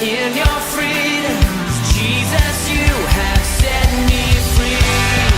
in your freedom. Jesus, you have set me free.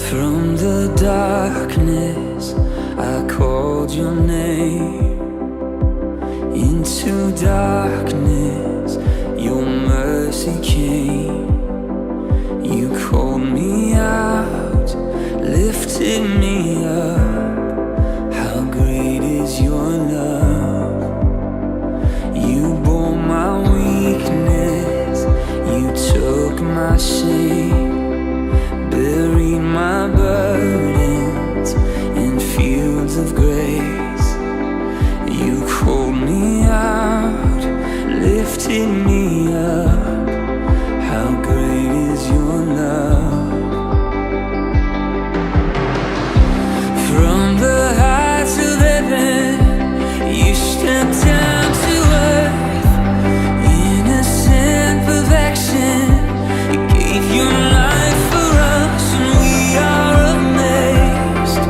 From the darkness I called your name. Into darkness your mercy came. You called me out, lifted me up. How great is your love. You bore my weakness, you took my shame, buried my burdens in fields of grace. You called me out, lifted me up. How great is your love? From the heights of heaven, you stepped down to earth. Innocent perfection, you gave your life for us, and we are amazed.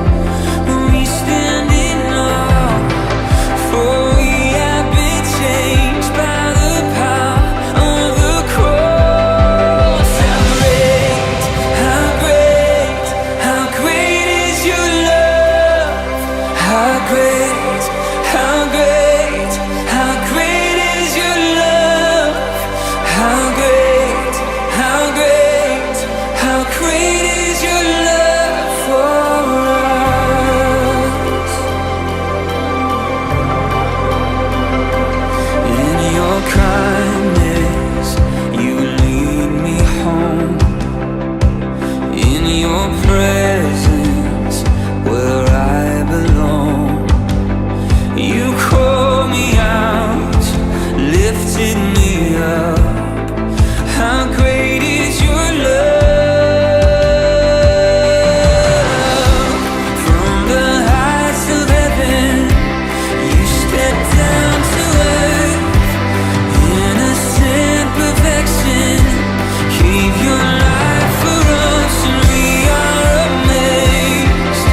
We stand in awe, for we have been changed by the power of the cross. How great, how great, how great is your love? How great, how great, how great is your love? How great, how great, how great is your love for us? In your kindness, you lead me home. In your presence, where I belong. You called me out, lifted me up. How great is your love? From the heights of heaven, you stepped down to earth. Innocent perfection, gave your life for us, and we are amazed.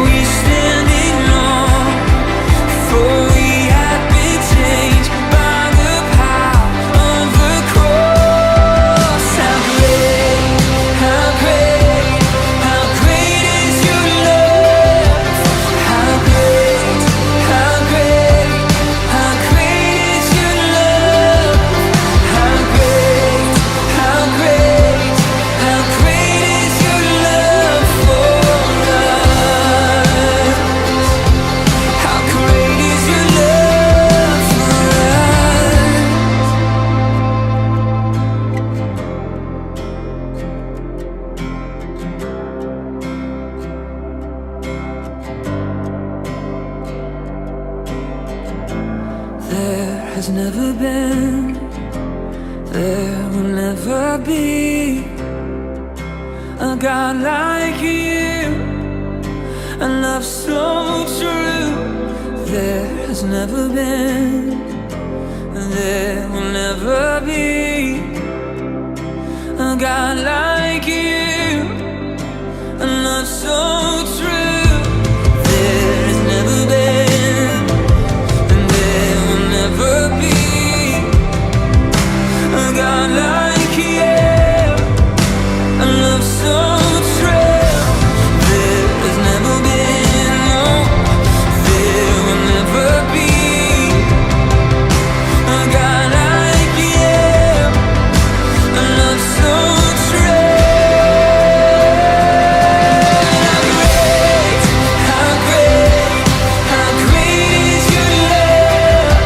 We stand in awe, for we have been changed by the power of the cross. How great, how great, how great is your love? How great, how great, how great is your love? How great, how great, how great is your love for us? How great is your love for us? There has never been, there will never be a God like you, a love so true. There has never been, there will never be a God like you, a love so true. There has never been, and there will never be a God like you, a love so true. There has never been, no, there will never be a God like you, a love so true. How great, how great is your love?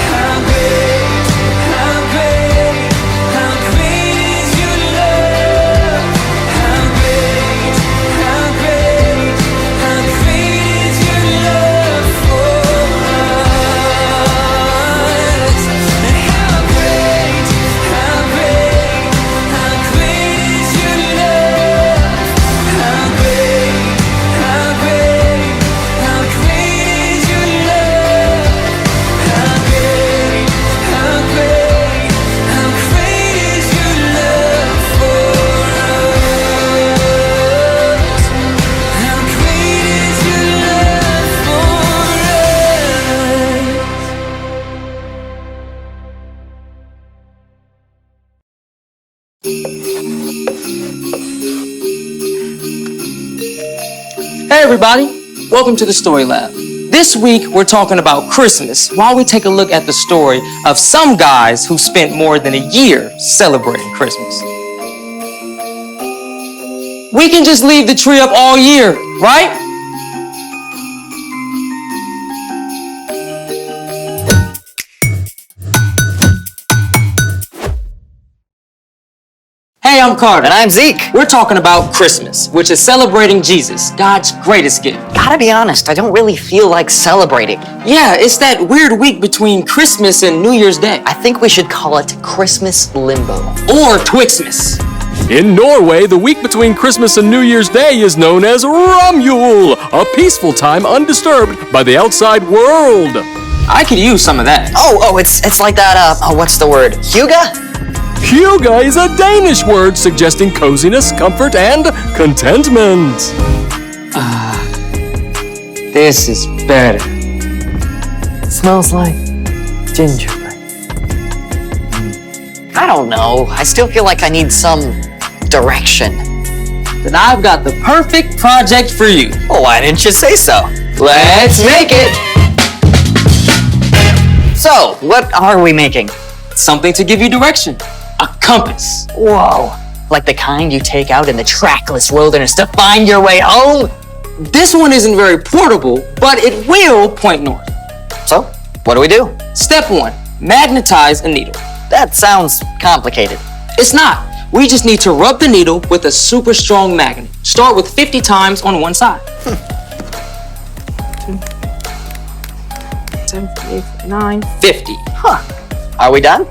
How great, how great, how great is your love? How great, how great, how great is your love for us? And how great, how great, how great is your love? How great, how great, how great is your love? How great, how great, how great is your love for us? How great is your love for us? Hey everybody, welcome to the Story Lab. This week we're talking about Christmas while we take a look at the story of some guys who spent more than a year celebrating Christmas. We can just leave the tree up all year, right? Hey, I'm Carter. And I'm Zeke. We're talking about Christmas, which is celebrating Jesus, God's greatest gift. Gotta be honest, I don't really feel like celebrating. Yeah, it's that weird week between Christmas and New Year's Day. I think we should call it Christmas limbo. Or Twixmas. In Norway, the week between Christmas and New Year's Day is known as Romjul, a peaceful time undisturbed by the outside world. I could use some of that. Oh, it's like that, what's the word? Hygge? Hygge is a Danish word suggesting coziness, comfort, and contentment. This is better. Smells like gingerbread. I don't know. I still feel like I need some direction. Then I've got the perfect project for you. Well, why didn't you say so? Let's make it. So, what are we making? Something to give you direction. A compass. Whoa. Like the kind you take out in the trackless wilderness to find your way home? This one isn't very portable, but it will point north. So, what do we do? Step 1, magnetize a needle. That sounds complicated. It's not. We just need to rub the needle with a super strong magnet. Start with 50 times on one side. 7, 8, 9, 50. Are we done?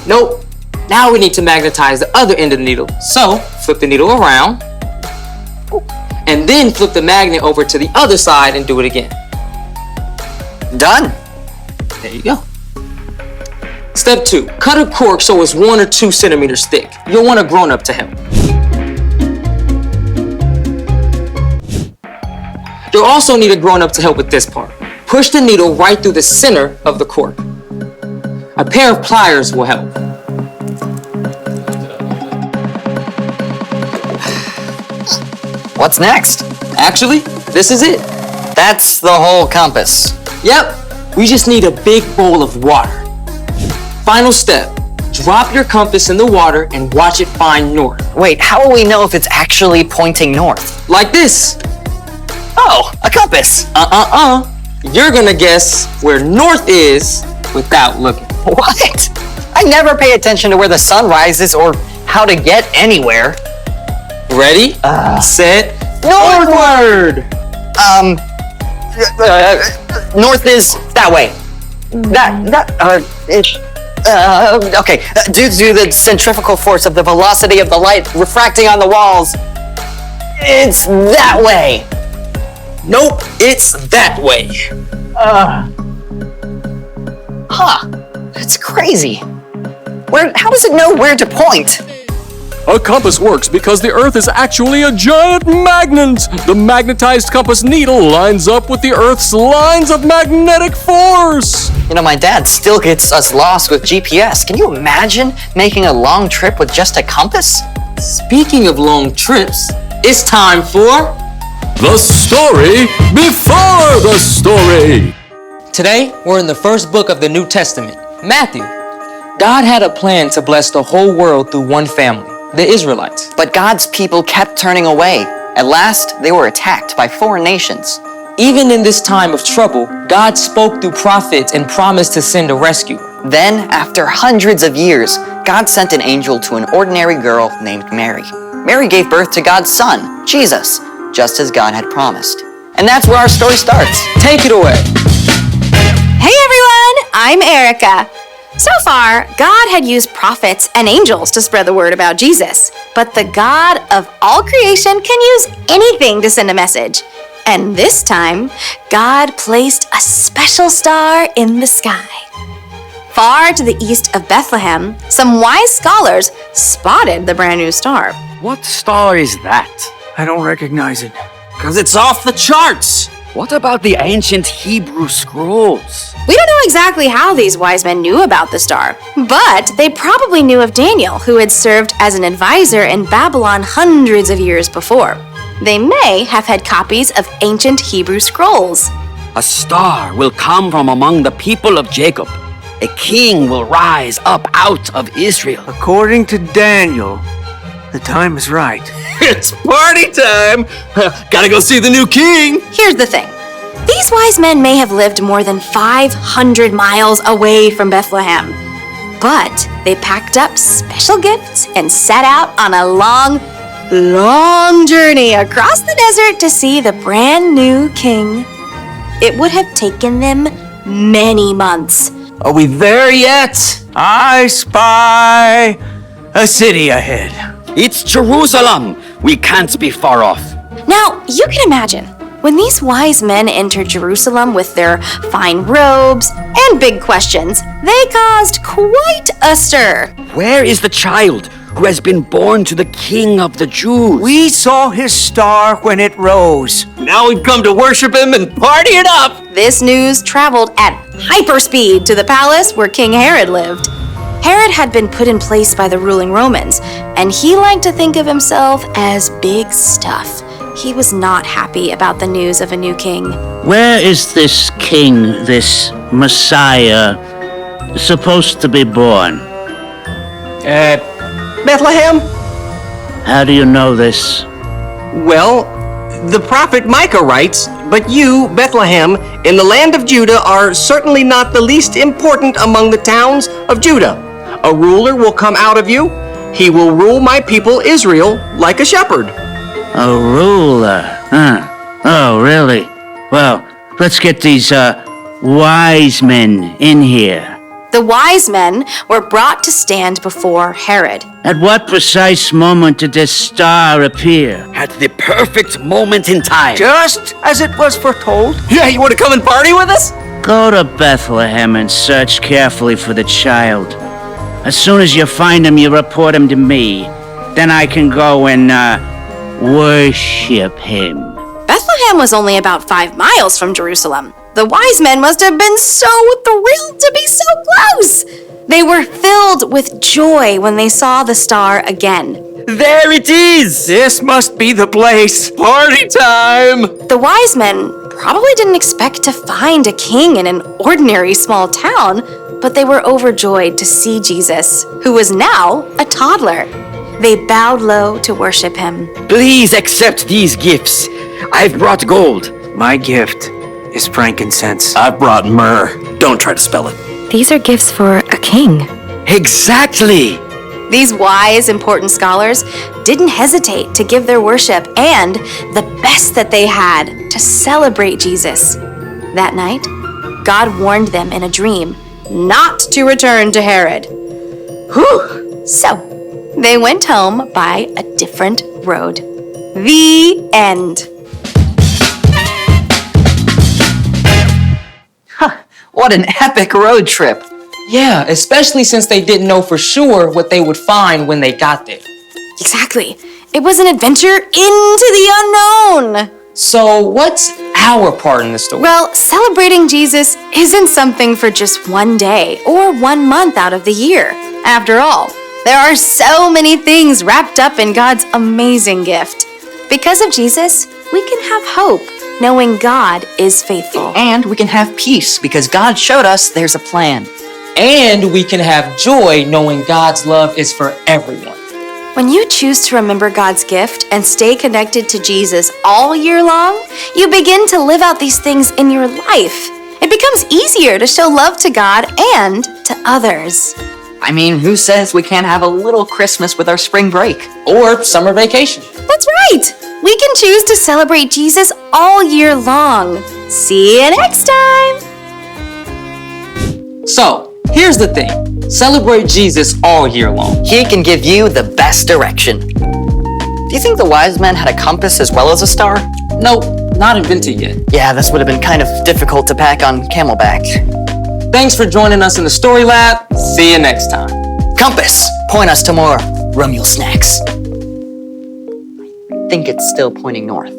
Nope. Now we need to magnetize the other end of the needle. So, flip the needle around, and then flip the magnet over to the other side and do it again. Done. There you go. Step 2, cut a cork so it's 1 or 2 centimeters thick. You'll want a grown-up to help. You'll also need a grown-up to help with this part. Push the needle right through the center of the cork. A pair of pliers will help. What's next? Actually, this is it. That's the whole compass. Yep, we just need a big bowl of water. Final step, drop your compass in the water and watch it find north. Wait, how will we know if it's actually pointing north? Like this. Oh, a compass. You're gonna guess where north is without looking. What? I never pay attention to where the sun rises or how to get anywhere. Ready, set, northward. North is that way. Okay. Due to the centrifugal force of the velocity of the light refracting on the walls, it's that way. Nope, it's that way. That's crazy. How does it know where to point? A compass works because the Earth is actually a giant magnet. The magnetized compass needle lines up with the Earth's lines of magnetic force. You know, my dad still gets us lost with GPS. Can you imagine making a long trip with just a compass? Speaking of long trips, it's time for The story before the story. Today, we're in the first book of the New Testament, Matthew. God had a plan to bless the whole world through one family, the Israelites. But God's people kept turning away. At last, they were attacked by foreign nations. Even in this time of trouble, God spoke through prophets and promised to send a rescuer. Then, after hundreds of years, God sent an angel to an ordinary girl named Mary. Mary gave birth to God's son, Jesus, just as God had promised. And that's where our story starts. Take it away. Hey everyone, I'm Erica. So far, God had used prophets and angels to spread the word about Jesus. But the God of all creation can use anything to send a message. And this time, God placed a special star in the sky. Far to the east of Bethlehem, some wise scholars spotted the brand new star. What star is that? I don't recognize it. Because it's off the charts. What about the ancient Hebrew scrolls? We don't know exactly how these wise men knew about the star, but they probably knew of Daniel, who had served as an advisor in Babylon hundreds of years before. They may have had copies of ancient Hebrew scrolls. A star will come from among the people of Jacob. A king will rise up out of Israel. According to Daniel, the time is right. It's party time! Gotta go see the new king! Here's the thing. These wise men may have lived more than 500 miles away from Bethlehem. But they packed up special gifts and set out on a long, long journey across the desert to see the brand new king. It would have taken them many months. Are we there yet? I spy a city ahead. It's Jerusalem. We can't be far off. Now, you can imagine, when these wise men entered Jerusalem with their fine robes and big questions, they caused quite a stir. Where is the child who has been born to the King of the Jews? We saw his star when it rose. Now we've come to worship him and party it up. This news traveled at hyperspeed to the palace where King Herod lived. Herod had been put in place by the ruling Romans, and he liked to think of himself as big stuff. He was not happy about the news of a new king. Where is this king, this Messiah, supposed to be born? Bethlehem? How do you know this? Well, the prophet Micah writes, "But you, Bethlehem, in the land of Judah, are certainly not the least important among the towns of Judah. A ruler will come out of you. He will rule my people Israel like a shepherd." A ruler? Huh. Oh, really? Well, let's get these, wise men in here. The wise men were brought to stand before Herod. At what precise moment did this star appear? At the perfect moment in time. Just as it was foretold. Yeah, you want to come and party with us? Go to Bethlehem and search carefully for the child. As soon as you find him, you report him to me. Then I can go and, worship him. Bethlehem was only about 5 miles from Jerusalem. The wise men must have been so thrilled to be so close. They were filled with joy when they saw the star again. There it is. This must be the place. Party time. The wise men probably didn't expect to find a king in an ordinary small town, but they were overjoyed to see Jesus, who was now a toddler. They bowed low to worship him. Please accept these gifts. I've brought gold. My gift is frankincense. I brought myrrh. Don't try to spell it. These are gifts for a king. Exactly. These wise, important scholars didn't hesitate to give their worship and the best that they had to celebrate Jesus. That night, God warned them in a dream not to return to Herod. Whew! So, they went home by a different road. The end. What an epic road trip. Yeah, especially since they didn't know for sure what they would find when they got there. Exactly. It was an adventure into the unknown. So what's our part in the story? Well, celebrating Jesus isn't something for just one day or 1 month out of the year. After all, there are so many things wrapped up in God's amazing gift. Because of Jesus, we can have hope, knowing God is faithful. And we can have peace because God showed us there's a plan. And we can have joy knowing God's love is for everyone. When you choose to remember God's gift and stay connected to Jesus all year long, you begin to live out these things in your life. It becomes easier to show love to God and to others. I mean, who says we can't have a little Christmas with our spring break? Or summer vacation. That's right! We can choose to celebrate Jesus all year long. See you next time! So, here's the thing. Celebrate Jesus all year long. He can give you the best direction. Do you think the wise men had a compass as well as a star? Nope, not invented yet. Yeah, this would have been kind of difficult to pack on camelback. Thanks for joining us in the Story Lab. See you next time. Compass, point us to more Rumule snacks. I think it's still pointing north.